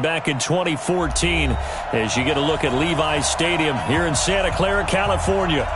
Back in 2014, as you get a look at Levi's Stadium here in Santa Clara, California.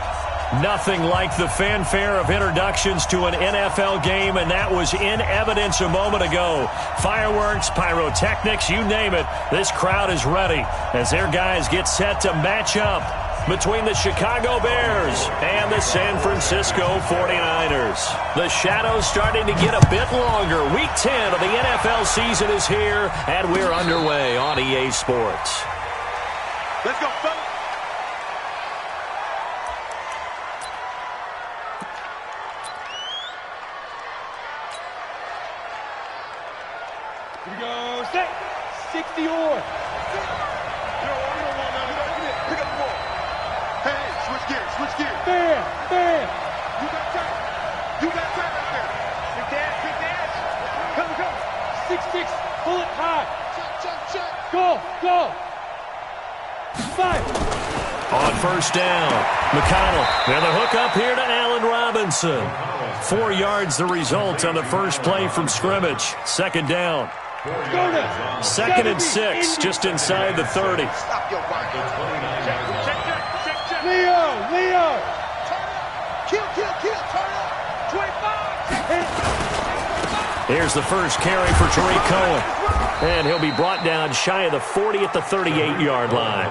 Nothing like the fanfare of introductions to an NFL game, and that was in evidence a moment ago. Fireworks, pyrotechnics, you name it. This crowd is ready as their guys get set to match up between the Chicago Bears and the San Francisco 49ers. The shadow's starting to get a bit longer. Week 10 of the NFL season is here, and we're underway on EA Sports. Let's go, fellas. Here we go. Set. 60 on. Switch gears. Bam! Bam! You got time. Right there. Big dash. Come. 6-6. Pull it high. Check. Go. 5. On first down, McConnell. And the hook up here to Allen Robinson. 4 yards the result on the first play from scrimmage. Second down. Second and 6, just inside the 30. Stop your body. Check. Leo. Kill. Turn up. 25. Here's the first carry for Tariq Cohen. And he'll be brought down shy of the 40 at the 38-yard line.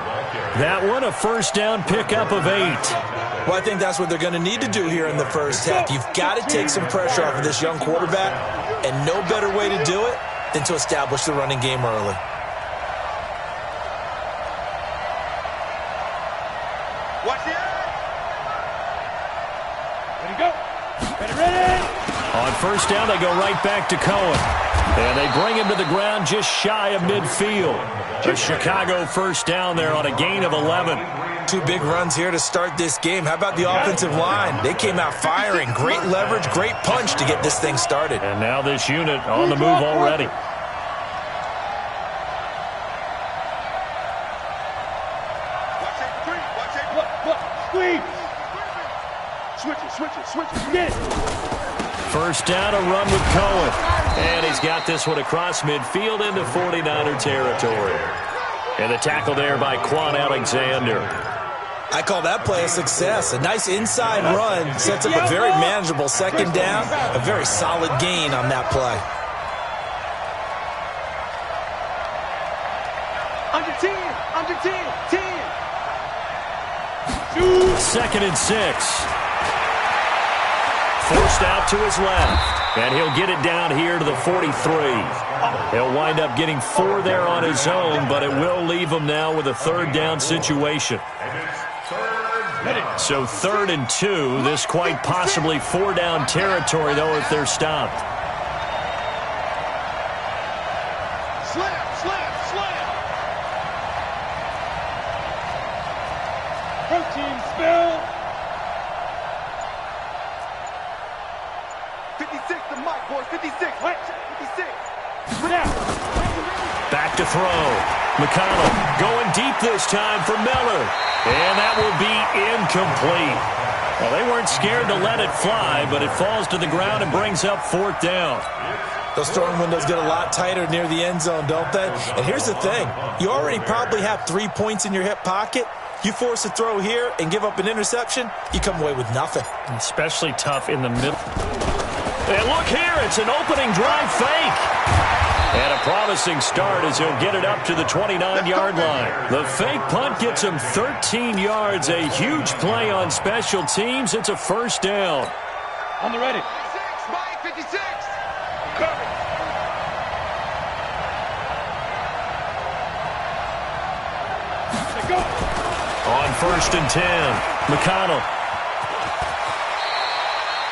That one, a first down pickup of 8. Well, I think that's what they're going to need to do here in the first half. You've got to take some pressure off of this young quarterback, and no better way to do it than to establish the running game early. Watch it. Ready. On first down, they go right back to Cohen. And they bring him to the ground just shy of midfield. A Chicago first down there on a gain of 11. 2 big runs here to start this game. How about the offensive line? They came out firing. Great leverage, great punch to get this thing started. And now this unit on the move already. Switch it. Get it. First down, a run with Cohen. And he's got this one across midfield into 49er territory. And the tackle there by Quan Alexander. I call that play a success. A nice inside run sets up a very manageable second down. A very solid gain on that play. Under 10. 2nd and 6. Forced out to his left. And he'll get it down here to the 43. He'll wind up getting 4 there on his own, but it will leave him now with a third down situation. So 3rd and 2. This quite possibly 4-down territory, though, if they're stopped. Slam. 13 spill. 56, the mic, boys. 56. Back to throw. McConnell going deep this time for Miller. And that will be incomplete. Well, they weren't scared to let it fly, but it falls to the ground and brings up 4th down. Those throwing windows get a lot tighter near the end zone, don't they? And here's the thing. You already probably have 3 points in your hip pocket. You force a throw here and give up an interception, you come away with nothing. Especially tough in the middle. And look here, it's an opening drive fake. And a promising start as he'll get it up to the 29-yard line. The fake punt gets him 13 yards, a huge play on special teams. It's a first down. On the ready. 56. Cover. Go. On 1st and 10, McConnell.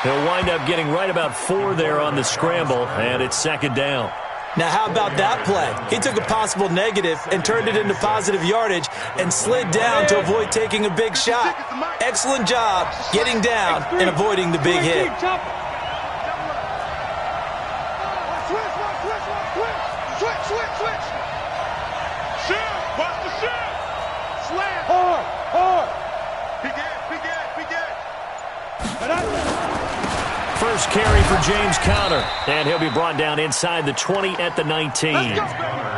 He'll wind up getting right about 4 there on the scramble, and it's 2nd down. Now, how about that play? He took a possible negative and turned it into positive yardage and slid down to avoid taking a big shot. Excellent job getting down and avoiding the big hit. Switch. Shoot. Watch the shoot. Slam. Hard. Big Ed. first carry for James Conner. And he'll be brought down inside the 20 at the 19.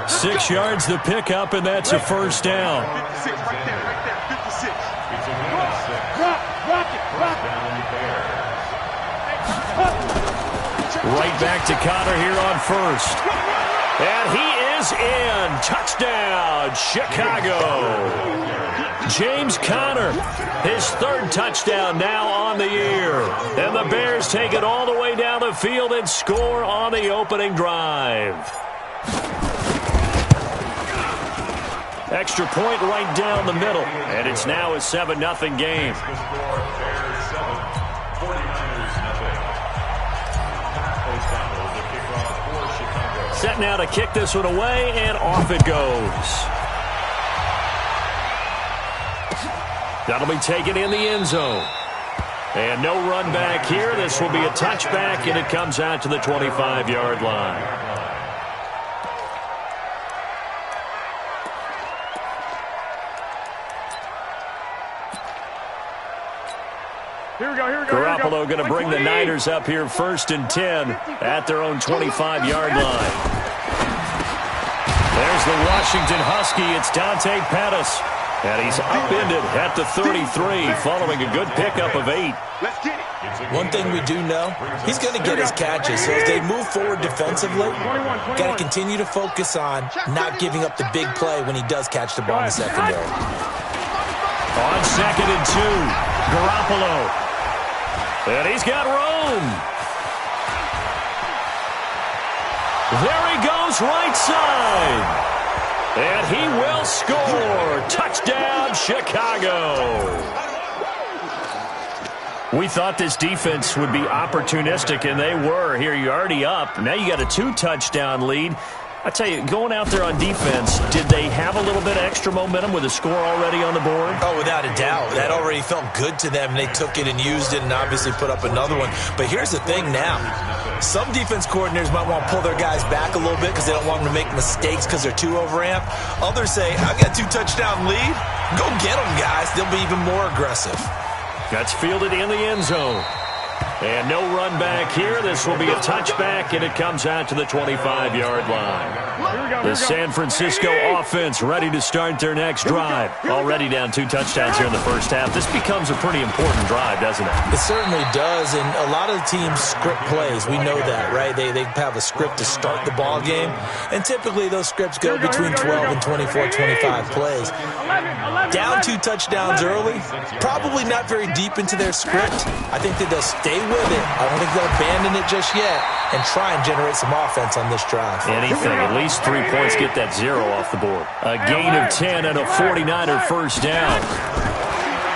6 yards the pickup, and that's a first down. 56, right there, 56. Rock it. Right back to Conner here on first. And he is in. Touchdown, Chicago. James Conner, his 3rd touchdown now on the year. And the Bears take it all the way down the field and score on the opening drive. Extra point right down the middle. And it's now a 7-0 game. Set now to kick this one away, and off it goes. That'll be taken in the end zone. And no run back here. This will be a touchback, and it comes out to the 25-yard line. Here we go. Garoppolo going to bring the Niners up here 1st and 10 at their own 25-yard line. There's the Washington Husky. It's Dante Pettis. And he's upended at the 33 following a good pickup of 8. Let's get it. One thing we do know, he's going to get his catches. So as they move forward defensively, got to continue to focus on not giving up the big play when he does catch the ball in the secondary. On 2nd and 2, Garoppolo. And he's got room. There he goes right side. And he will score. Touchdown, Chicago. We thought this defense would be opportunistic, and they were. Here, you're already up. Now you got a 2-touchdown lead. I tell you, going out there on defense, did they have a little bit of extra momentum with a score already on the board? Oh, without a doubt. That already felt good to them, and they took it and used it and obviously put up another one. But here's the thing now. Some defense coordinators might want to pull their guys back a little bit because they don't want them to make mistakes because they're too overamped. Others say, I've got a 2-touchdown lead. Go get them, guys. They'll be even more aggressive. That's fielded in the end zone. And no run back here. This will be a touchback, and it comes out to the 25-yard line. The San Francisco offense ready to start their next drive. Already down 2 touchdowns here in the first half. This becomes a pretty important drive, doesn't it? It certainly does, and a lot of the teams script plays. We know that, right? They have a script to start the ball game, and typically those scripts go between 12 and 24, 25 plays. Down 2 touchdowns early, probably not very deep into their script. I think that they'll stay with it. I don't think they'll abandon it just yet and try and generate some offense on this drive. Anything, at least 3 points, get that 0 off the board. A gain of 10 and a 49er first down.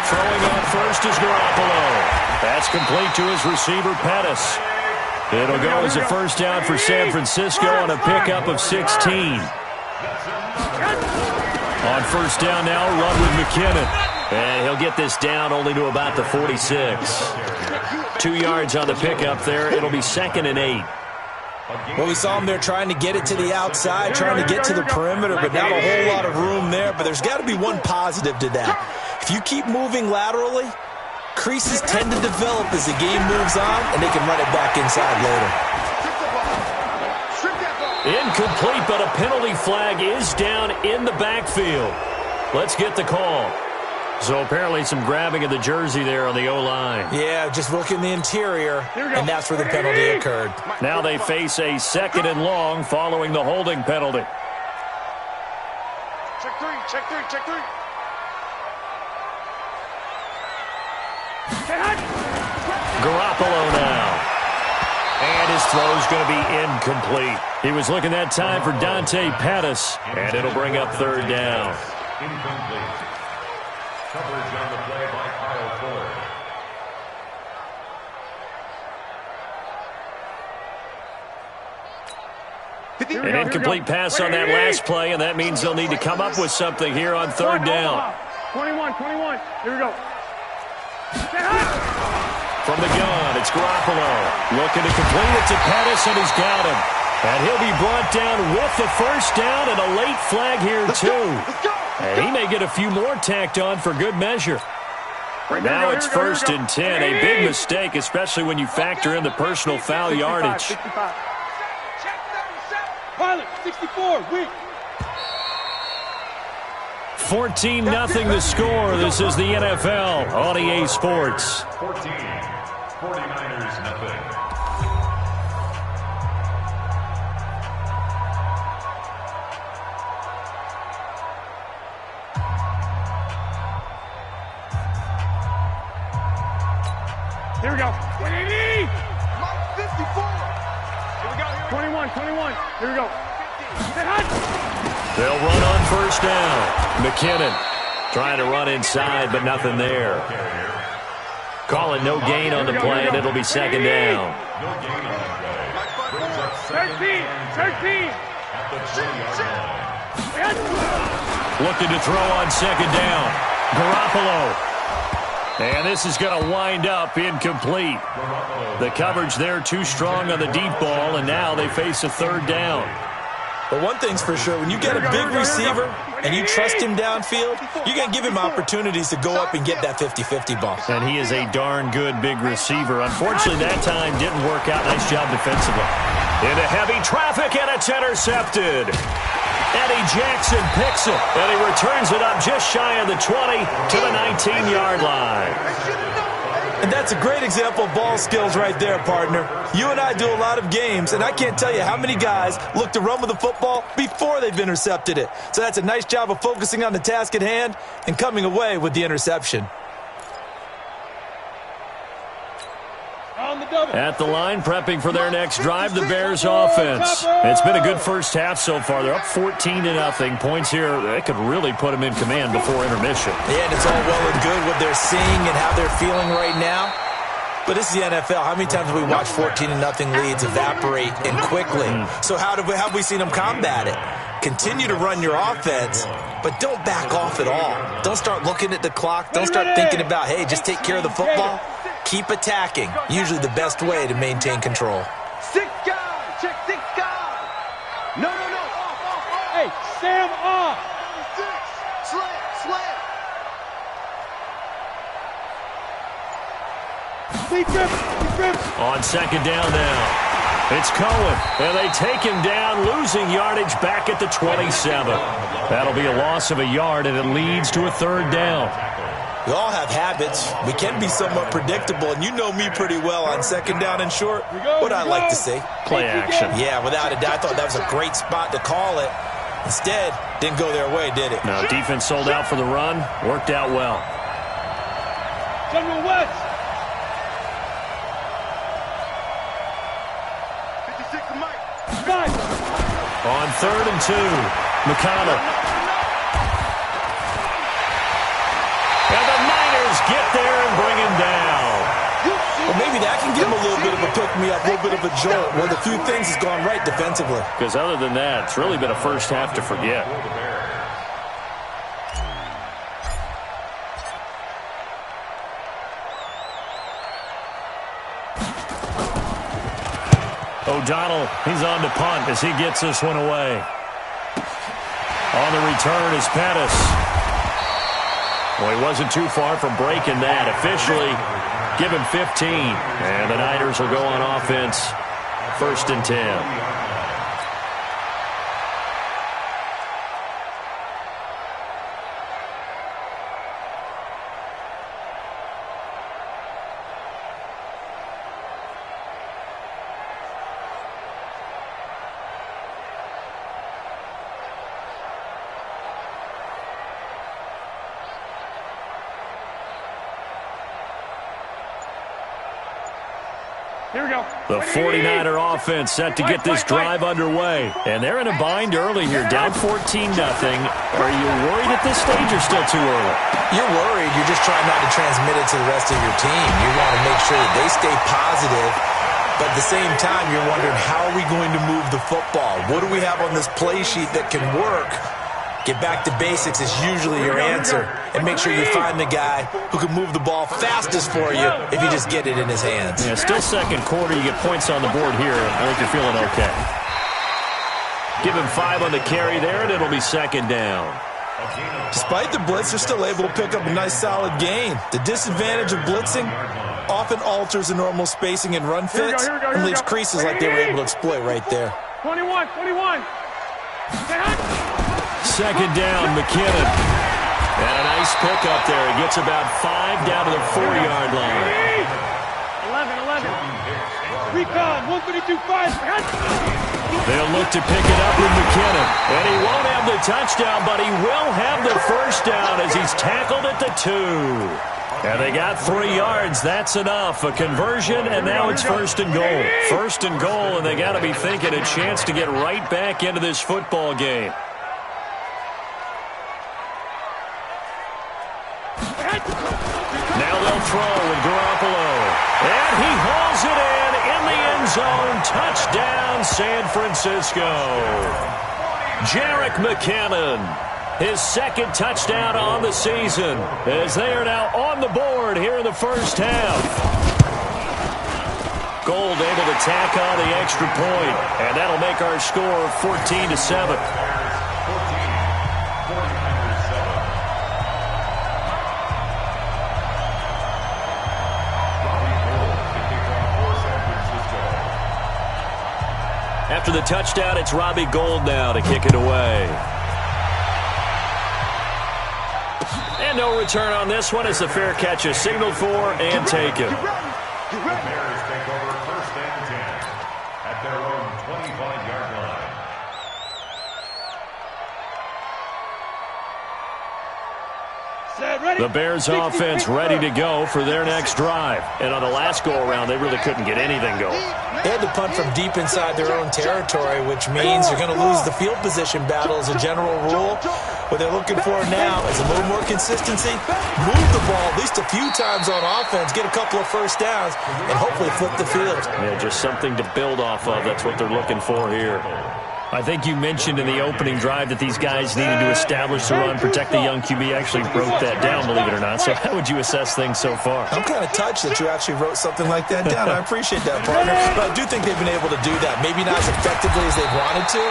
Throwing on first is Garoppolo. That's complete to his receiver, Pettis. It'll go as a first down for San Francisco on a pickup of 16. On first down now, run with McKinnon. And he'll get this down only to about the 46. 2 yards on the pickup there. It'll be 2nd and 8. Well, we saw him there trying to get it to the outside, trying to get to the perimeter, but not a whole lot of room there. But there's got to be one positive to that. If you keep moving laterally, creases tend to develop as the game moves on, and they can run it back inside later. Incomplete, but a penalty flag is down in the backfield. Let's get the call. So apparently some grabbing of the jersey there on the O-line. Yeah, just look in the interior, and that's where the penalty occurred. Now they face a 2nd and long following the holding penalty. Check 3, check 3, check 3. Garoppolo now. And his throw's going to be incomplete. He was looking that time for Dante Pettis, and it'll bring up 3rd down. Incomplete. Coverage on the play by Kyle Ford. An incomplete pass on that last play, and that means they'll need to come up with something here on 3rd down. 21. Here we go. From the gun, it's Garoppolo. Looking to complete it to Pettis, and he's got him. And he'll be brought down with the first down, and a late flag here, too. And he may get a few more tacked on for good measure. Now it's 1st and 10. A big mistake, especially when you factor in the personal foul yardage. 65. Pilot, 64, weak. 14-0 the score. This is the NFL on EA Sports. 14. 49ers, nothing. Here we go. 180. 54. Here we go. 21. Here we go. Hit hot. They'll run on 1st down. McKinnon trying to run inside, but nothing there. Calling no gain on the play, and it'll be 2nd down. No gain on the play. Brings up 13. at the 20-yard line. Looking to throw on 2nd down. Garoppolo. And this is going to wind up incomplete. The coverage there too strong on the deep ball, and now they face a 3rd down. But one thing's for sure, when you get a big receiver and you trust him downfield, you're going to give him opportunities to go up and get that 50-50 ball. And he is a darn good big receiver. Unfortunately, that time didn't work out. Nice job defensively. Into heavy traffic, and it's intercepted. Eddie Jackson picks it, and he returns it up just shy of the 20 to the 19-yard line. And that's a great example of ball skills right there, partner. You and I do a lot of games, and I can't tell you how many guys look to run with the football before they've intercepted it. So that's a nice job of focusing on the task at hand and coming away with the interception. At the line, prepping for their next drive, the Bears offense. It's been a good first half so far. They're up 14-0. Points here, they could really put them in command before intermission. Yeah, and it's all well and good what they're seeing and how they're feeling right now. But this is the NFL. How many times have we watched 14-0 leads evaporate and quickly? So how have we seen them combat it? Continue to run your offense, but don't back off at all. Don't start looking at the clock. Don't start thinking about, hey, just take care of the football. Keep attacking. Usually the best way to maintain control. 6 guys. Check 6 guys. No. Off. Hey, Sam off. 6. Slam. Deep grip. On 2nd down now, it's Cohen, and they take him down, losing yardage back at the 27. That'll be a loss of a yard, and it leads to a 3rd down. We all have habits. We can be somewhat predictable, and you know me pretty well on 2nd down and short. What I like to see. Play action. Yeah, without a doubt. I thought that was a great spot to call it. Instead, didn't go their way, did it? No, defense sold out for the run. Worked out well. General West. 56 to Mike. On 3rd and 2, McConnell. And the Niners get there and bring him down. Well, maybe that can give him a little bit of a pick-me-up, a little bit of a jolt. Well, the few things has gone right defensively. Because other than that, it's really been a first half to forget. O'Donnell, he's on to punt as he gets this one away. On the return is Pettis. Well, he wasn't too far from breaking that. Officially, give him 15. And the Niners will go on offense, 1st and 10. Here we go. The 49er offense set to get this drive underway. And they're in a bind early here, down 14-0. Are you worried at this stage or still too early? You're worried. You're just trying not to transmit it to the rest of your team. You want to make sure that they stay positive. But at the same time, you're wondering, how are we going to move the football? What do we have on this play sheet that can work? Get back to basics is usually your answer. And make sure you find the guy who can move the ball fastest for you if you just get it in his hands. Yeah, still second quarter. You get points on the board here. I think you're feeling okay. Give him 5 on the carry there, and it'll be 2nd down. Despite the blitz, they're still able to pick up a nice solid gain. The disadvantage of blitzing often alters the normal spacing and run fits and leaves creases like they were able to exploit right there. 21. Second down, McKinnon. And a nice pickup there. He gets about 5 down to the 4-yard line. 11. Recon, 132-5. They'll look to pick it up with McKinnon. And he won't have the touchdown, but he will have the first down as he's tackled at the 2. And they got 3 yards. That's enough. A conversion, and now it's first and goal. First and goal, and they got to be thinking a chance to get right back into this football game. Now they'll throw with Garoppolo. And he hauls it in the end zone. Touchdown, San Francisco. Jerick McKinnon, his second touchdown on the season, as they are now on the board here in the first half. Gold able to tack on the extra point, and that'll make our score 14-7. After the touchdown, it's Robbie Gould now to kick it away. And no return on this one as the fair catch is signaled for and taken. The Bears take over first and 10 at their own 25-yard line. The Bears offense ready to go for their next drive. And on the last go-around, they really couldn't get anything going. They had to punt from deep inside their own territory, which means they're going to lose the field position battle as a general rule. What they're looking for now is a little more consistency, move the ball at least a few times on offense, get a couple of first downs, and hopefully flip the field. Yeah, just something to build off of. That's what they're looking for here. I think you mentioned in the opening drive that these guys needed to establish the run, protect the young QB. Actually wrote that down, believe it or not. So how would you assess things so far? I'm kind of touched that you actually wrote something like that down. I appreciate that, partner. But I do think they've been able to do that. Maybe not as effectively as they've wanted to,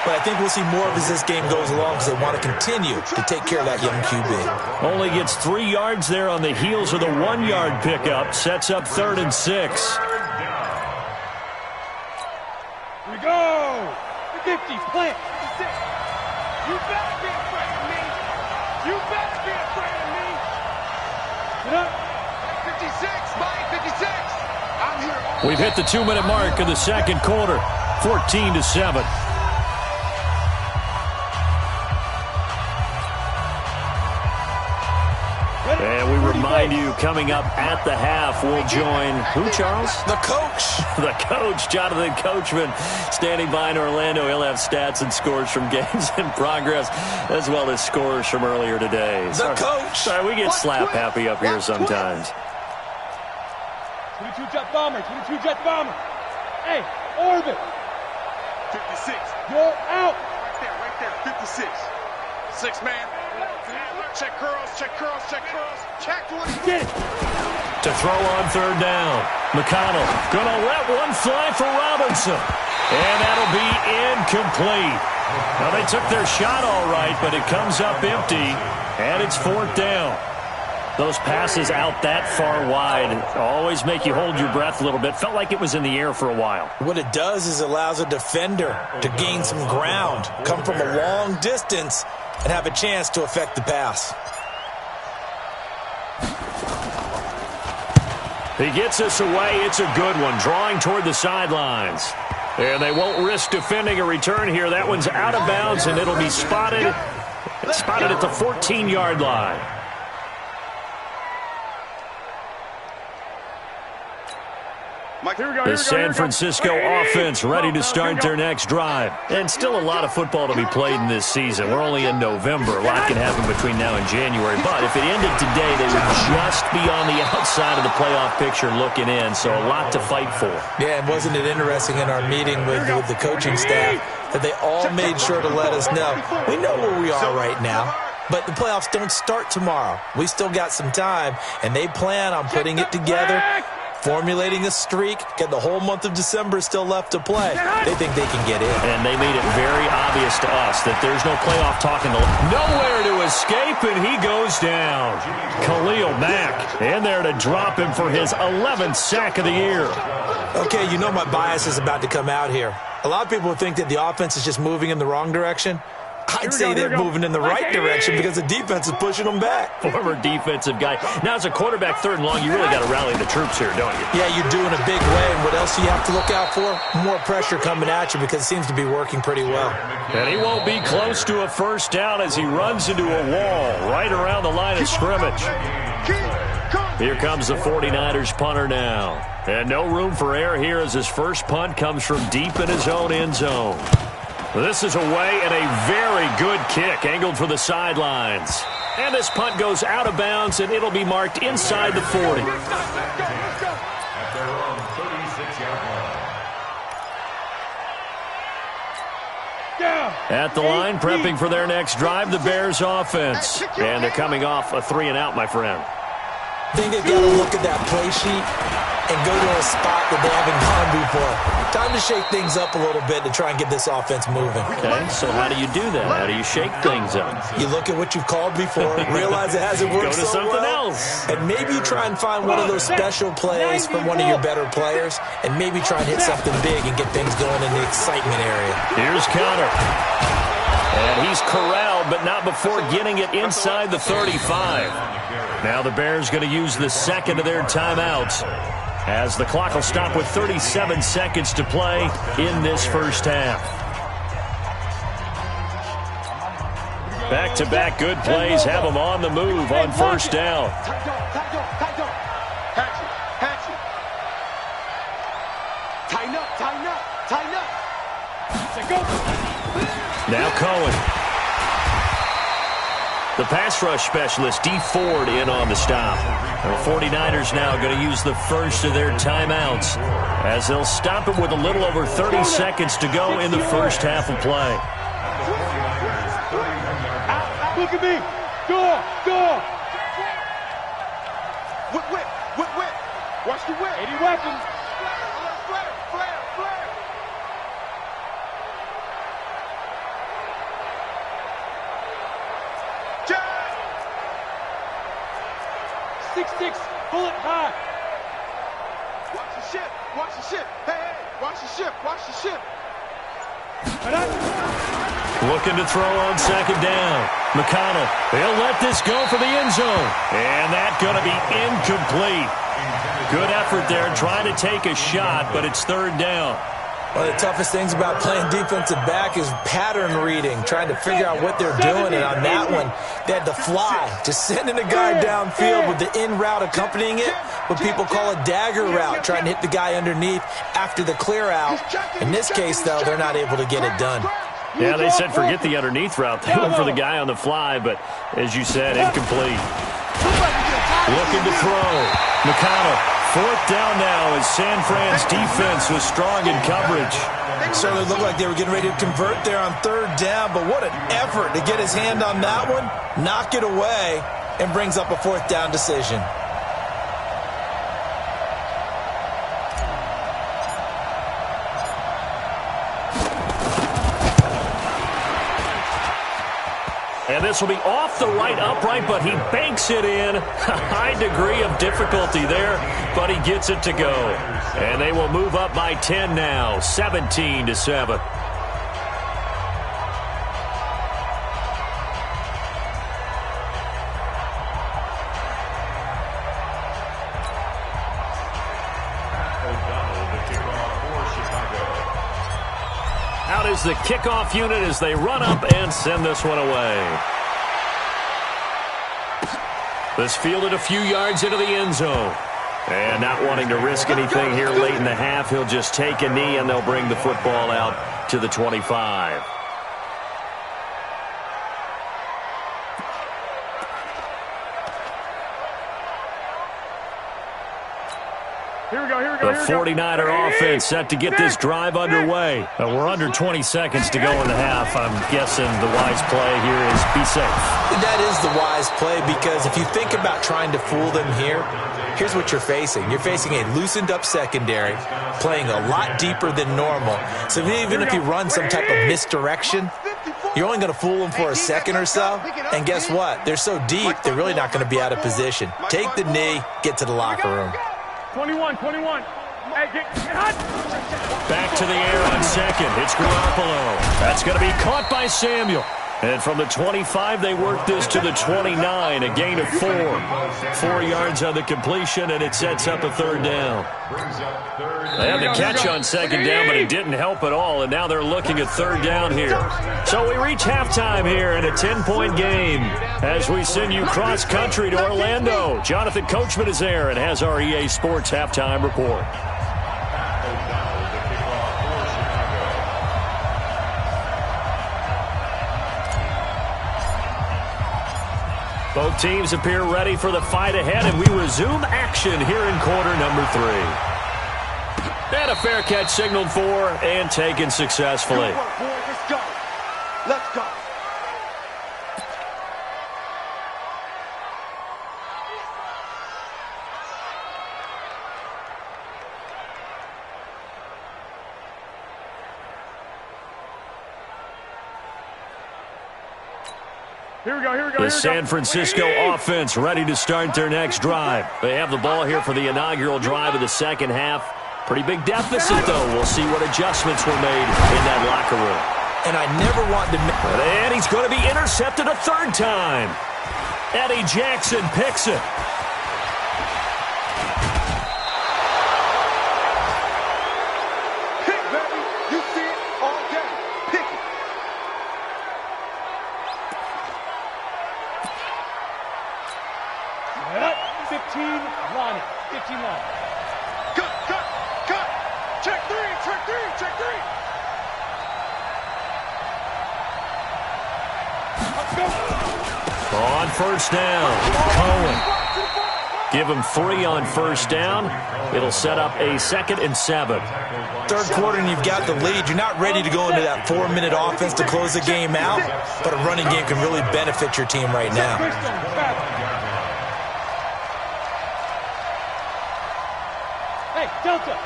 but I think we'll see more of as this game goes along because they want to continue to take care of that young QB. Only gets 3 yards there on the heels of the 1-yard pickup. Sets up 3rd and 6. Here we go. 50, plant. 56. You better be afraid of me. You better be afraid of me. Get up. 56, Mike, 56. I'm here. We've hit the 2-minute mark of the second quarter. 14-7. And we remind you, coming up at the half, we'll join who, Charles? The coach. The coach, Jonathan Coachman, standing by in Orlando. He'll have stats and scores from games in progress, as well as scores from earlier today. The coach. Sorry, we get slap happy up here sometimes. 22 jet bomber, 22 jet bomber. Hey, orbit. 56. You're out. Right there, 56. 6 man. Check curls, check curls, check curls. Check to it. Get it. To throw on 3rd down. McConnell going to let one fly for Robinson. And that'll be incomplete. Now, they took their shot all right, but it comes up empty, and it's 4th down. Those passes out that far wide always make you hold your breath a little bit. Felt like it was in the air for a while. What it does is allows a defender to gain some ground, come from a long distance, and have a chance to affect the pass. He gets us away. It's a good one, drawing toward the sidelines. And they won't risk defending a return here. That one's out of bounds, and it'll be spotted at the 14-yard line. The San Francisco offense ready to start their next drive. And still a lot of football to be played in this season. We're only in November. A lot can happen between now and January. But if it ended today, they would just be on the outside of the playoff picture looking in. So a lot to fight for. Yeah, and wasn't it interesting in our meeting with the coaching staff that they all made sure to let us know. We know where we are right now, but the playoffs don't start tomorrow. We still got some time, and they plan on putting it together formulating a streak, get the whole month of December still left to play. They think they can get in. And they made it very obvious to us that there's no playoff talk in the... Nowhere to escape, and he goes down. Khalil Mack in there to drop him for his 11th sack of the year. Okay, you know my bias is about to come out here. A lot of people think that the offense is just moving in the wrong direction. I'd say they're moving in the right direction because the defense is pushing them back. Former defensive guy. Now, as a quarterback, 3rd and long, you really got to rally the troops here, don't you? Yeah, you're doing a big way. And what else do you have to look out for? More pressure coming at you because it seems to be working pretty well. And he won't be close to a first down as he runs into a wall right around the line of scrimmage. Here comes the 49ers punter now. And no room for error here as his first punt comes from deep in his own end zone. This is away and a very good kick angled for the sidelines. And this punt goes out of bounds, and it'll be marked inside the 40. At their own 36-yard line. At the line, prepping for their next drive, the Bears offense. And they're coming off a 3-and-out, my friend. I think they've got to look at that play sheet and go to a spot that they haven't gone before. Time to shake things up a little bit to try and get this offense moving. Okay, so how do you do that? How do you shake things up? You look at what you've called before, realize it hasn't worked Go to so something well, else. and maybe you try and find one of those special plays from one of your better players, and maybe try and hit something big and get things going in the excitement area. Here's Connor. And he's corralled, but not before getting it inside the 35. Now the Bears going to use the second of their timeouts, as the clock will stop with 37 seconds to play in this first half. Back-to-back good plays have them on the move on first down. Now Cohen. The pass rush specialist, D. Ford, in on the stop. The 49ers now going to use the first of their timeouts, as they'll stop it with a little over 30 seconds to go in the first half of play. Look at me. Door. Whip. Watch the whip. 80 weapons. Flare. 6'6", bullet high. Watch the ship. Hey, watch the ship. Looking to throw on second down. McConnell, they'll let this go for the end zone. And that's going to be incomplete. Good effort there trying to take a shot, but it's 3rd down. One of the toughest things about playing defensive back is pattern reading, trying to figure out what they're doing. And on that one, they had to fly, just sending a guy downfield with the in route accompanying it, what people call a dagger route, trying to hit the guy underneath after the clear out. In this case, though, they're not able to get it done. Yeah, they said forget the underneath route. They went for the guy on the fly, but as you said, incomplete. Looking to throw. McConnell, 4th down now as San Fran's defense was strong in coverage. Certainly looked like they were getting ready to convert there on 3rd down, but what an effort to get his hand on that one, knock it away, and brings up a 4th down decision. And this will be off the right upright, but he banks it in. A high degree of difficulty there, but he gets it to go. And they will move up by 10 now, 17-7. Out is the kickoff unit as they run up and send this one away. This fielded a few yards into the end zone. And not wanting to risk anything here late in the half, he'll just take a knee and they'll bring the football out to the 25. The 49er offense set to get this drive underway. We're under 20 seconds to go in the half. I'm guessing the wise play here is be safe. That is the wise play, because if you think about trying to fool them here, here's what you're facing. You're facing a loosened up secondary, playing a lot deeper than normal. So even if you run some type of misdirection, you're only going to fool them for a second or so. And guess what? They're so deep, they're really not going to be out of position. Take the knee, get to the locker room. 21. Hey, get hot. Back to the air on second. It's Garoppolo. That's going to be caught by Samuel. And from the 25, they work this to the 29, a gain of 4. 4 yards on the completion, and it sets up a third down. They had the catch on second down, but it didn't help at all, and now they're looking at third down here. So we reach halftime here in a 10-point game as we send you cross-country to Orlando. Jonathan Coachman is there and has our EA Sports halftime report. Both teams appear ready for the fight ahead, and we resume action here in quarter number 3. And a fair catch signaled for and taken successfully. Good work, boys. Let's go. Let's go. Here we go. The San Francisco offense ready to start their next drive. They have the ball here for the inaugural drive of the second half. Pretty big deficit, though. We'll see what adjustments were made in that locker room. And I never want to... And he's going to be intercepted a third time. Eddie Jackson picks it. Pick, baby. You see it all day. Pick it. Yep. 15 line. 15 line. Cut. Check three. Let's go. On first down, Cohen. Give him 3 on first down. It'll set up a 2nd and 7. Third quarter and you've got the lead. You're not ready to go into that 4-minute offense to close the game out, but a running game can really benefit your team right now. Hey, Delta.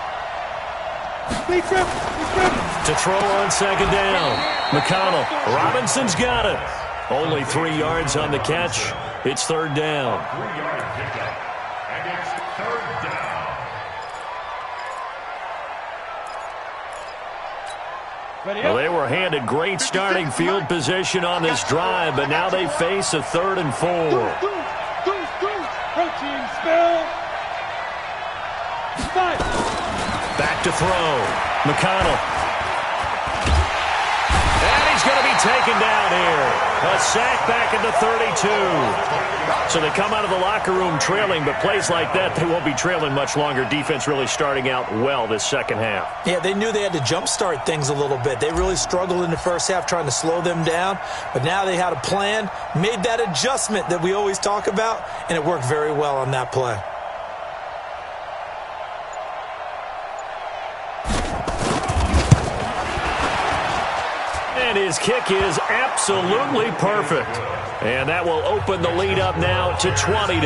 To throw on second down. McConnell. Robinson's got it. Only 3 yards on the catch. It's third down. 3-yard pickup. And it's third down. Well, they were handed great starting field position on this drive, but now they face a 3rd and 4. Protein spill. 5. Back to throw. McConnell. And he's going to be taken down here. A sack back at the 32. So they come out of the locker room trailing, but plays like that, they won't be trailing much longer. Defense really starting out well this second half. Yeah, they knew they had to jumpstart things a little bit. They really struggled in the first half trying to slow them down, but now they had a plan, made that adjustment that we always talk about, and it worked very well on that play. And his kick is absolutely perfect. And that will open the lead up now to 20-7.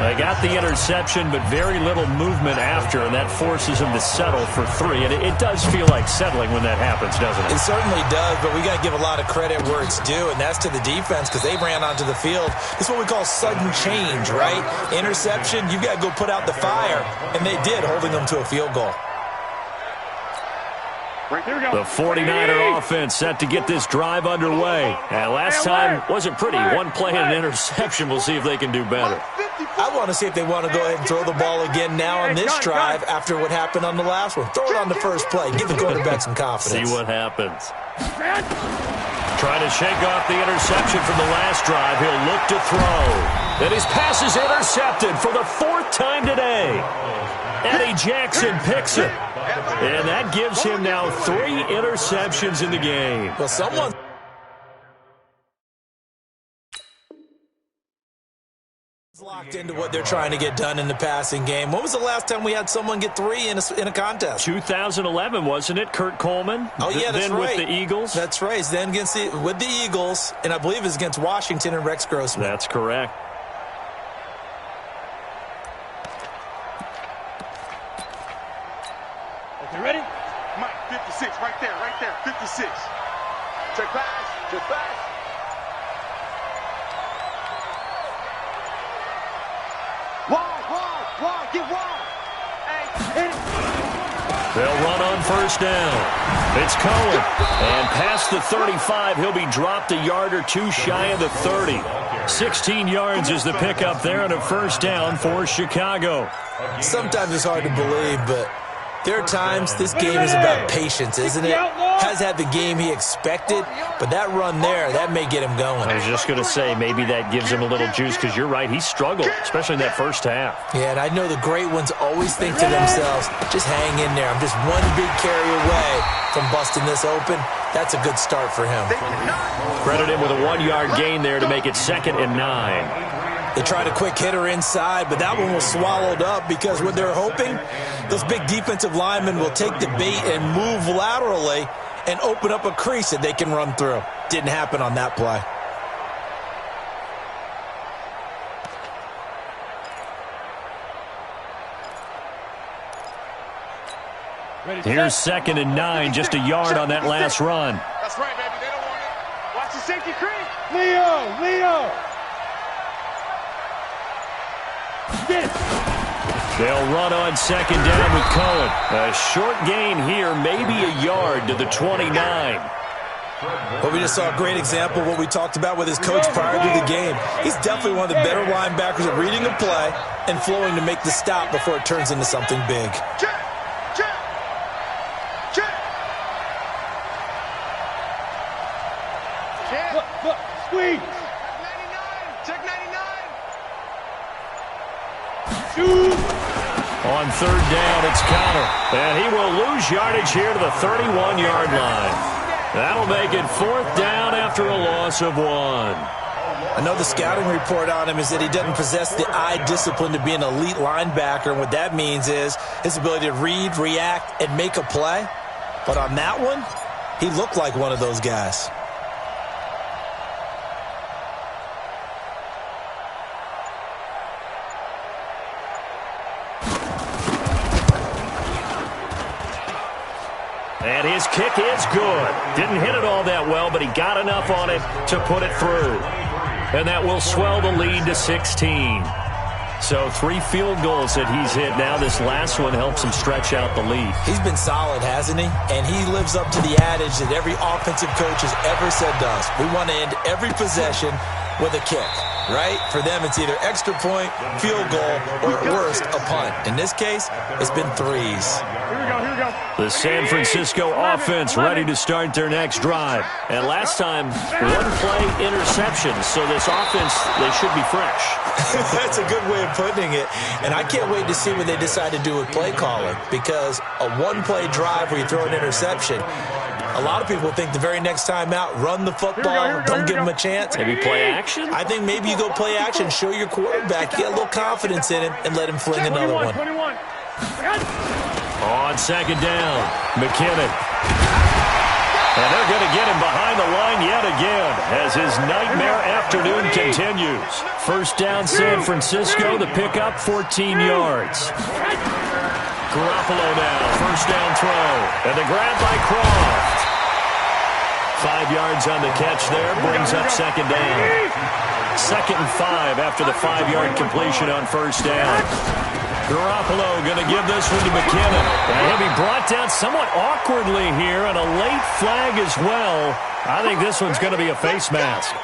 They got the interception, but very little movement after, and that forces them to settle for 3. And it does feel like settling when that happens, doesn't it? It certainly does, but we got to give a lot of credit where it's due, and that's to the defense because they ran onto the field. It's what we call sudden change, right? Interception, you've got to go put out the fire, and they did, holding them to a field goal. The 49er offense set to get this drive underway. And last time wasn't pretty. One play and an interception. We'll see if they can do better. I want to see if they want to go ahead and throw the ball again now on this drive after what happened on the last one. Throw it on the first play. Give the quarterback some confidence. See what happens. Trying to shake off the interception from the last drive. He'll look to throw. And his pass is intercepted for the 4th time today. Eddie Jackson picks it. And that gives him now 3 interceptions in the game. Well, someone... Locked into what they're trying to get done in the passing game. When was the last time we had someone get 3 in a contest? 2011, wasn't it? Kurt Coleman. Oh, yeah, that's then right. with the Eagles. That's right. Then with the Eagles, and I believe it's against Washington and Rex Grossman. That's correct. Okay, ready? Mike, 56, right there, 56. Check pass. Wall, get wall. Hey, They'll run on first down. It's Cohen. And past the 35, he'll be dropped a yard or two shy of the 30. 16 yards is the pickup there and a first down for Chicago. Sometimes it's hard to believe, but there are times this game is about patience, isn't it? Has had the game he expected, but that run there, that may get him going. I was just going to say, maybe that gives him a little juice because you're right, he struggled, especially in that first half. Yeah, and I know the great ones always think to themselves, just hang in there. I'm just one big carry away from busting this open. That's a good start for him. Credit him with a 1-yard gain there to make it 2nd and 9. They tried a quick hitter inside, but that one was swallowed up because what they're hoping, those big defensive linemen will take the bait and move laterally and open up a crease that they can run through. Didn't happen on that play. Here's 2nd and 9, just a yard on that last run. That's right, baby. They don't want it. Watch the safety creep. Leo. Get it. They'll run on 2nd down with Cohen. A short gain here, maybe a yard to the 29. Well, we just saw a great example of what we talked about with his coach prior to the game. He's definitely one of the better linebackers at reading a play and flowing to make the stop before it turns into something big. Check. Look, squeeze. Check 99. Shoot. On 3rd down, it's Connor. And he will lose yardage here to the 31-yard line. That'll make it 4th down after a loss of 1. I know the scouting report on him is that he doesn't possess the eye discipline to be an elite linebacker. And what that means is his ability to read, react, and make a play. But on that one, he looked like one of those guys. And his kick is good. Didn't hit it all that well, but he got enough on it to put it through. And that will swell the lead to 16. So 3 field goals that he's hit now. This last one helps him stretch out the lead. He's been solid, hasn't he? And he lives up to the adage that every offensive coach has ever said to us. We want to end every possession with a kick, right? For them, it's either extra point, field goal, or at worst, a punt. In this case, it's been 3s. Here we go. The San Francisco offense ready to start their next drive. And last time, 1-play interception. So this offense, they should be fresh. That's a good way of putting it. And I can't wait to see what they decide to do with play calling, because a 1-play drive where you throw an interception, a lot of people think the very next time out, run the football, don't give them a chance. Maybe play action? I think maybe you go play action, show your quarterback, get a little confidence in him, and let him fling another one. 21. On 2nd down, McKinnon. And they're going to get him behind the line yet again as his nightmare afternoon continues. 1st down, San Francisco. The pickup, 14 yards. Garoppolo now, 1st down throw. And the grab by Croft. 5 yards on the catch there, brings up 2nd down. 2nd and 5 after the 5-yard completion on 1st down. Garoppolo going to give this one to McKinnon. And he'll be brought down somewhat awkwardly here, and a late flag as well. I think this one's going to be a face mask.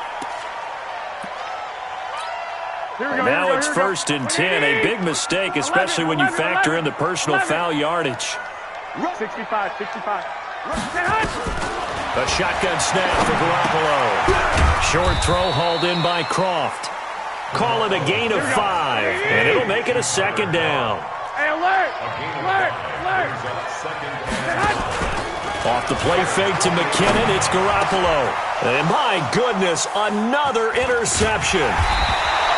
Now it's 1st and 10. A big mistake, especially when you factor in the personal foul yardage. 65. A shotgun snap for Garoppolo. Short throw hauled in by Croft. Call it a gain of 5, and it'll make it a 2nd down. Hey, alert! Off the play fake to McKinnon, it's Garoppolo. And my goodness, another interception.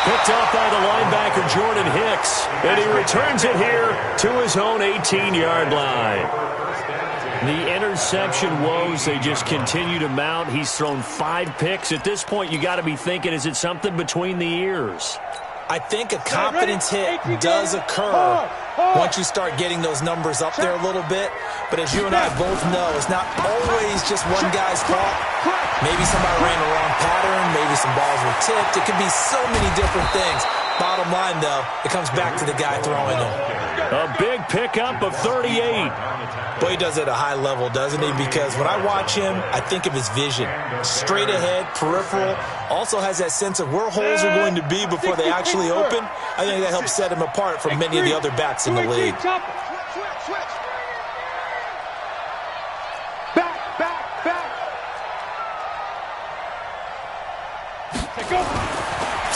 Picked up by the linebacker, Jordan Hicks. And he returns it here to his own 18-yard line. The interception woes, they just continue to mount. He's thrown 5 picks. At this point, you got to be thinking, is it something between the ears? I think a confidence hit does occur once you start getting those numbers up there a little bit. But as you and I both know, it's not always just one guy's fault. Maybe somebody ran the wrong pattern. Maybe some balls were tipped. It could be so many different things. Bottom line, though, it comes back to the guy throwing them. A big pickup of 38. Boy, he does it at a high level, doesn't he? Because when I watch him, I think of his vision. Straight ahead, peripheral. Also has that sense of where holes are going to be before they actually open. I think that helps set him apart from many of the other backs in the league.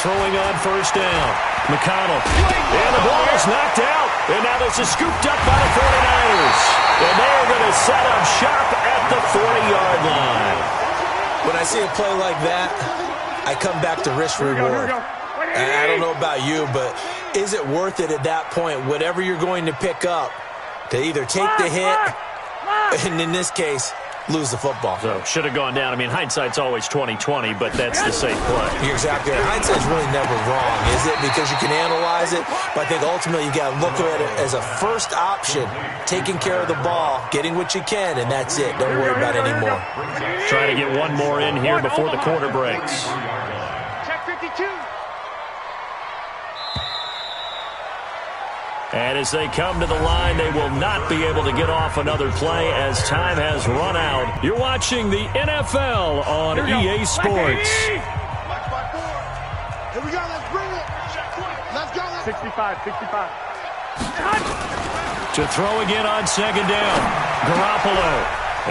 Throwing on first down. McConnell. And the ball is knocked out. And now this is scooped up by the 49ers. And they are going to set up shop at the 40-yard line. When I see a play like that, I come back to risk reward. I don't know about you, but is it worth it at that point, whatever you're going to pick up, to either take the hit, and in this case, lose the football? So, should have gone down. I mean, hindsight's always 20/20, but that's the safe play. You're exactly right. Hindsight's really never wrong, is it? Because you can analyze it, but I think ultimately you got to look at it as a first option, taking care of the ball, getting what you can, and that's it. Don't worry about it anymore. Trying to get one more in here before the quarter breaks. Check 52. And as they come to the line, they will not be able to get off another play as time has run out. You're watching the NFL on EA Sports. Here we go. Let's bring it. Let's go. 65. To throw again on second down. Garoppolo.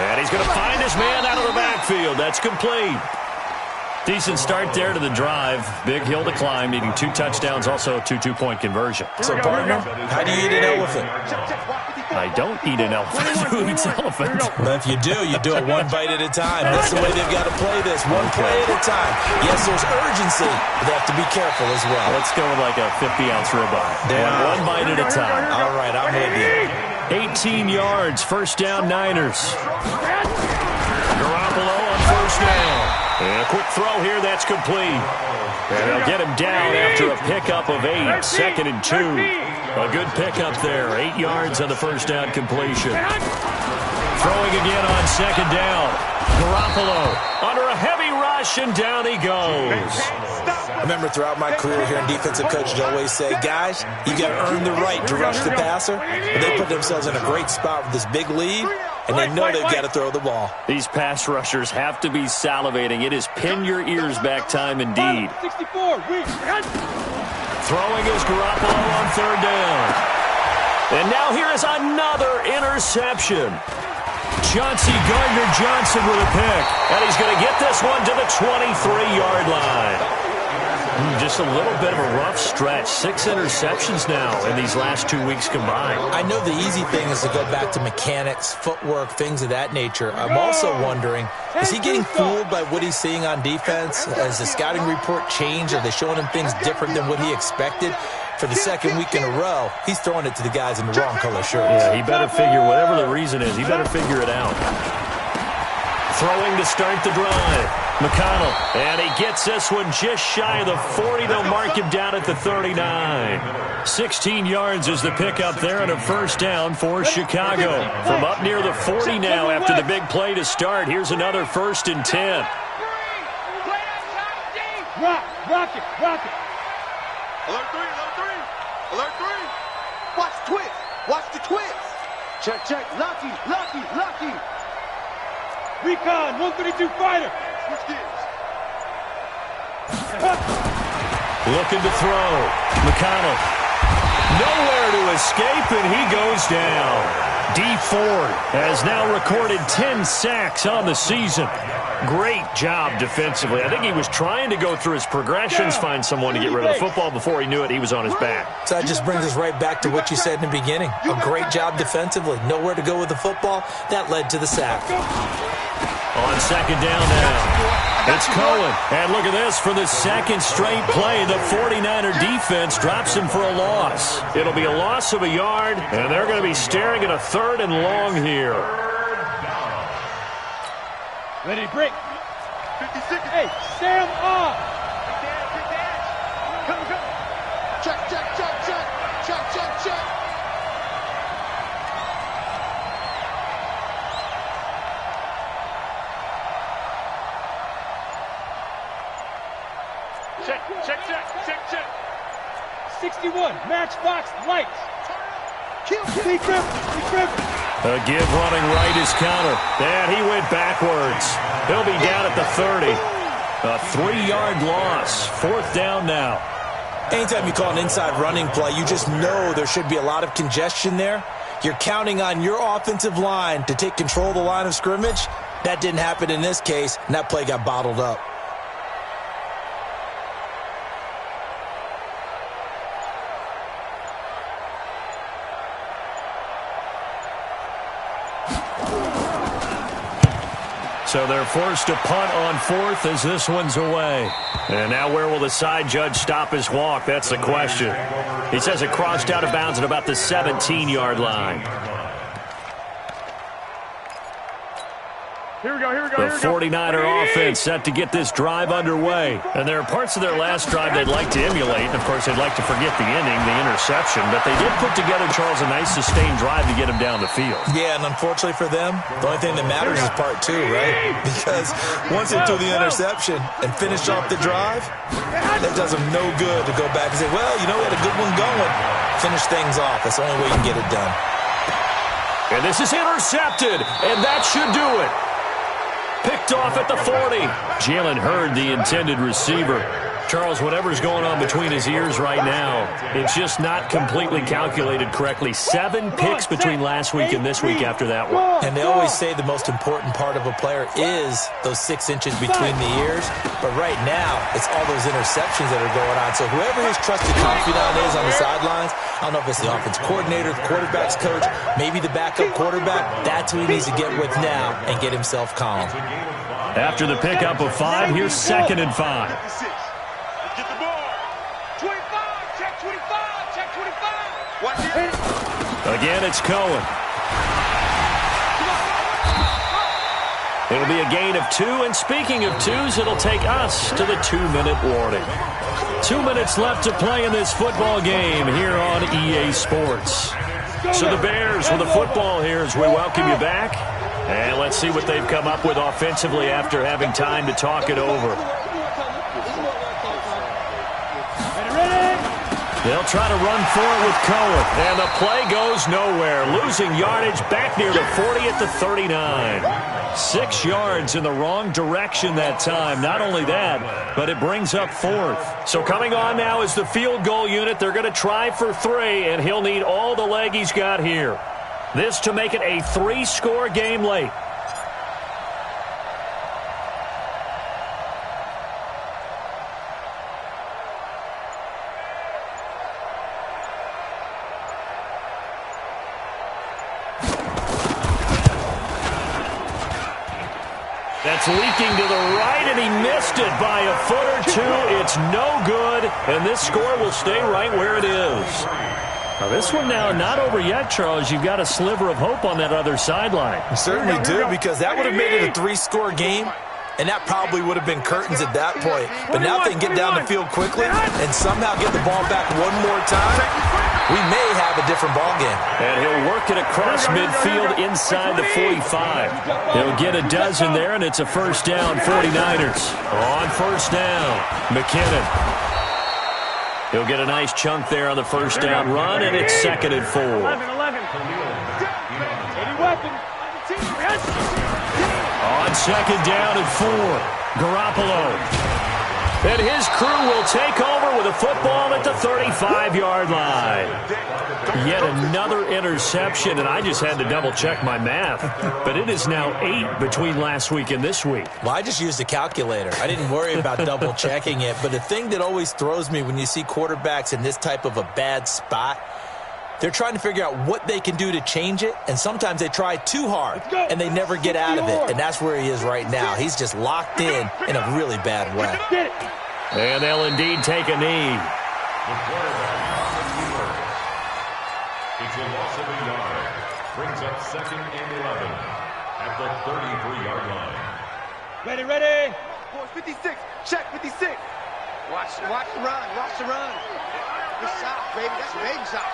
And he's going to find his man out of the backfield. That's complete. Decent start there to the drive. Big hill to climb, needing 2 touchdowns, also a 2-2-point conversion. So, partner, how do you eat an elephant? I don't eat an elephant. Who eats elephant? But if you do it one bite at a time. That's the way they've got to play this, one play at a time. Yes, there's urgency, but they have to be careful as well. Let's go with like a 50-ounce ribeye. One bite at a time. All right, I'm with you. 18 yards, first down Niners. Garoppolo on first down. And a quick throw here, that's complete. And they'll get him down after a pickup of 8, 2nd and 2. A good pickup there, 8 yards on the first down completion. Throwing again on second down. Garoppolo under a heavy rush, and down he goes. I remember throughout my career here in defensive coaches always say, guys, you got to earn the right to rush the passer. But they put themselves in a great spot with this big lead, and they know they've got to throw the ball. These pass rushers have to be salivating. It is pin your ears back time indeed. 64. Throwing is Garoppolo on third down. And now here is another interception. Chauncey Gardner-Johnson with a pick. And he's going to get this one to the 23-yard line. Just a little bit of a rough stretch. 6 interceptions now in these last 2 weeks combined. I know the easy thing is to go back to mechanics, footwork, things of that nature. I'm also wondering, is he getting fooled by what he's seeing on defense? Has the scouting report changed? Are they showing him things different than what he expected? For the second week in a row, he's throwing it to the guys in the wrong color shirts. Yeah, he better figure, whatever the reason is, he better figure it out. Throwing to start the drive. McConnell, and he gets this one just shy of the 40. They'll mark him down at the 39. 16 yards is the pickup there and a first down for Chicago. From up near the 40 now after the big play to start. Here's another 1st and 10. Rock it. Alert 3. Watch the twist. Watch the twist. Check. Lucky. Recon, 132 fighter. Looking to throw. McConnell. Nowhere to escape, and he goes down. Dee Ford has now recorded 10 sacks on the season. Great job defensively. I think he was trying to go through his progressions, find someone to get rid of the football. Before he knew it, he was on his back. So that just brings us right back to what you said in the beginning. A great job defensively. Nowhere to go with the football. That led to the sack. On second down now. It's Cohen. And look at this. For the second straight play, the 49er defense drops him for a loss. It'll be a loss of a yard, and they're going to be staring at a 3rd and long here. Ready, break. 56. Hey, Sam off. Come. Check. Check. 61, matchbox lights. Be careful. A give running right is counter. And he went backwards. He'll be down at the 30. A 3-yard loss. 4th down now. Anytime you call an inside running play, you just know there should be a lot of congestion there. You're counting on your offensive line to take control of the line of scrimmage. That didn't happen in this case, and that play got bottled up. So they're forced to punt on 4th as this one's away. And now where will the side judge stop his walk? That's the question. He says it crossed out of bounds at about the 17-yard line. Here we go. The 49er offense set to get this drive underway. And there are parts of their last drive they'd like to emulate. And, of course, they'd like to forget the ending, the interception. But they did put together, Charles, a nice sustained drive to get him down the field. Yeah, and unfortunately for them, the only thing that matters is part 2, right? Because once they threw the interception and finished off the drive, that does them no good to go back and say, well, you know, we had a good one going. Finish things off. That's the only way you can get it done. And this is intercepted, and that should do it. Picked off at the 40. Jalen Hurd, the intended receiver. Charles, whatever's going on between his ears right now, it's just not completely calculated correctly. 7 picks between last week and this week after that one. And they always say the most important part of a player is those 6 inches between the ears. But right now, it's all those interceptions that are going on. So whoever his trusted confidant is on the sidelines, I don't know if it's the offense coordinator, the quarterback's coach, maybe the backup quarterback, that's who he needs to get with now and get himself calm. After the pickup of 5, here's 2nd and 5. Get the ball. 25. Check 25. Watch it. Again, it's Cohen. It'll be a gain of 2, and speaking of 2s, it'll take us to the 2-minute warning. 2 minutes left to play in this football game here on EA Sports. So the Bears with the football here as we welcome you back. And let's see what they've come up with offensively after having time to talk it over. They'll try to run for it with Cohen. And the play goes nowhere. Losing yardage back near the 40 at the 39. 6 yards in the wrong direction that time. Not only that, but it brings up 4th. So coming on now is the field goal unit. They're going to try for 3, and he'll need all the leg he's got here. This to make it a 3-score game late. That's leaking to the right, and he missed it by a foot or 2. It's no good, and this score will stay right where it is. Now this one now not over yet, Charles. You've got a sliver of hope on that other sideline. You certainly do, because that would have made it a 3-score game, and that probably would have been curtains at that point. But now if they can get down the field quickly and somehow get the ball back one more time, we may have a different ball game. And he'll work it across midfield inside the 45. He'll get a dozen there, and it's a first down, 49ers. On first down, McKinnon. He'll get a nice chunk there on the first down run, and it's 2nd and 4. 11. On second down and 4, Garoppolo. And his crew will take over with a football at the 35-yard line. Yet another interception, and I just had to double-check my math. But it is now 8 between last week and this week. Well, I just used a calculator. I didn't worry about double-checking it. But the thing that always throws me when you see quarterbacks in this type of a bad spot, They're trying to figure out what they can do to change it, and sometimes they try too hard, and they never get out of it, and that's where he is right now. He's just locked in a really bad way. And they'll indeed take a knee. The quarterback, it's a loss of a yard. Brings up 2nd and 11 at the 33-yard line. Ready. Boys, 56. Check 56. Watch the run. Watch the run. Good shot, baby. That's a baby shot.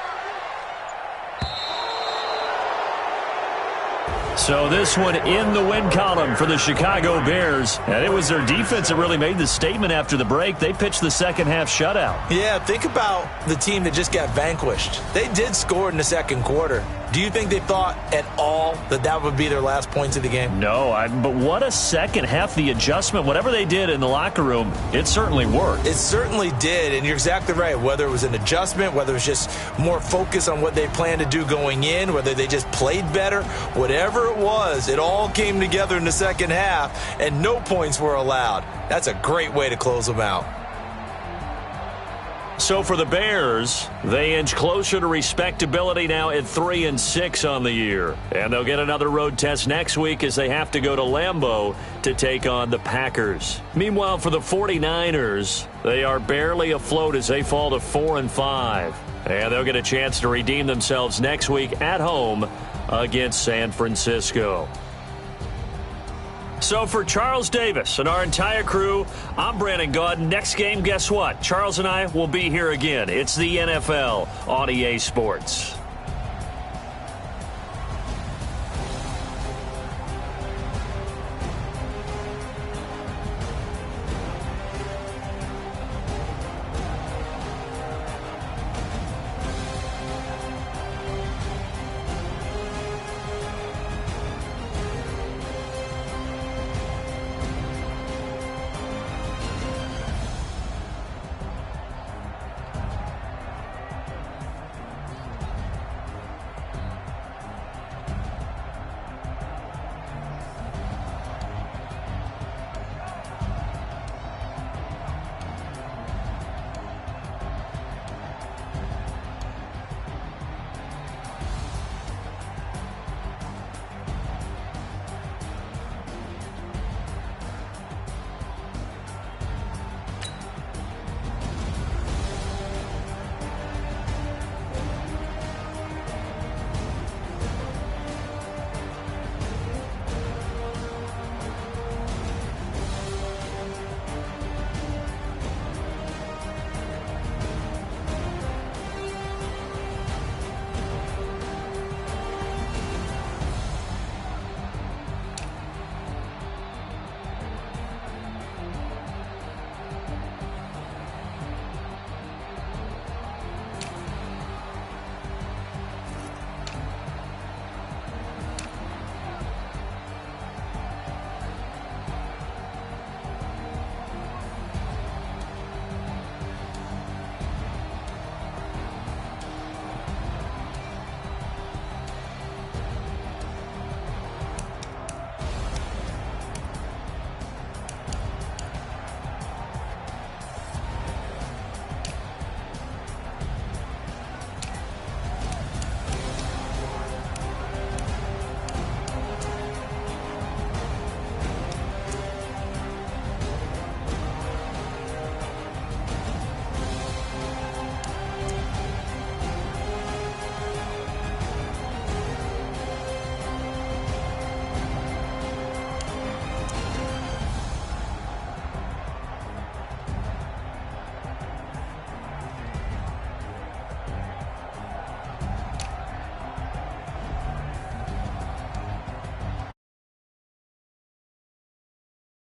So this one in the win column for the Chicago Bears. And it was their defense that really made the statement after the break. They pitched the second-half shutout. Yeah, think about the team that just got vanquished. They did score in the second quarter. Do you think they thought at all that would be their last points of the game? No, but what a second half. The adjustment, whatever they did in the locker room, it certainly worked. It certainly did, and you're exactly right. Whether it was an adjustment, whether it was just more focus on what they planned to do going in, whether they just played better, whatever it was, it all came together in the second half, and no points were allowed. That's a great way to close them out. So for the Bears, they inch closer to respectability now at 3-6 on the year. And they'll get another road test next week as they have to go to Lambeau to take on the Packers. Meanwhile, for the 49ers, they are barely afloat as they fall to 4-5. And they'll get a chance to redeem themselves next week at home against San Francisco. So for Charles Davis and our entire crew, I'm Brandon Gaudin. Next game, guess what? Charles and I will be here again. It's the NFL on EA Sports.